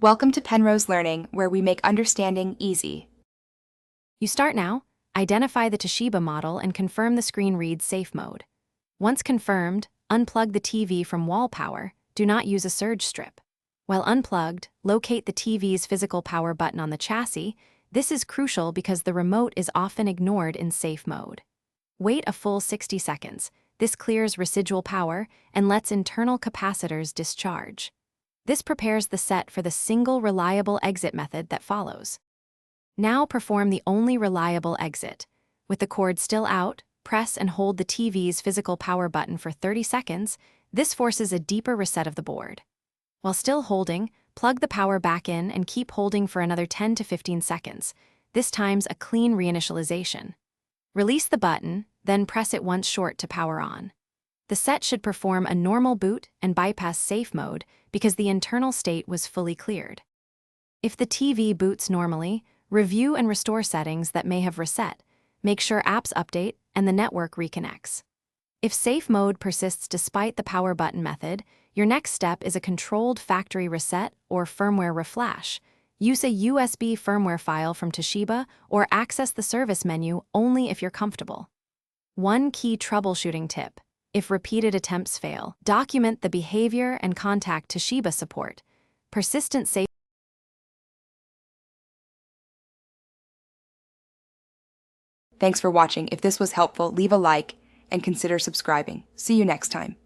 Welcome to Penrose Learning, where we make understanding easy. You start now, identify the Toshiba model and confirm the screen reads safe mode. Once confirmed, unplug the TV from wall power. Do not use a surge strip. While unplugged, locate the TV's physical power button on the chassis. This is crucial because the remote is often ignored in safe mode. Wait a full 60 seconds. This clears residual power and lets internal capacitors discharge. This prepares the set for the single reliable exit method that follows. Now perform the only reliable exit. With the cord still out, press and hold the TV's physical power button for 30 seconds. This forces a deeper reset of the board. While still holding, plug the power back in and keep holding for another 10 to 15 seconds. This times a clean reinitialization. Release the button, then press it once short to power on. The set should perform a normal boot and bypass safe mode because the internal state was fully cleared. If the TV boots normally, review and restore settings that may have reset. Make sure apps update and the network reconnects. If safe mode persists despite the power button method, your next step is a controlled factory reset or firmware reflash. Use a USB firmware file from Toshiba or access the service menu only if you're comfortable. One key troubleshooting tip. If repeated attempts fail, document the behavior and contact Toshiba support. Persistent safe. Thanks for watching. If this was helpful, leave a like and consider subscribing. See you next time.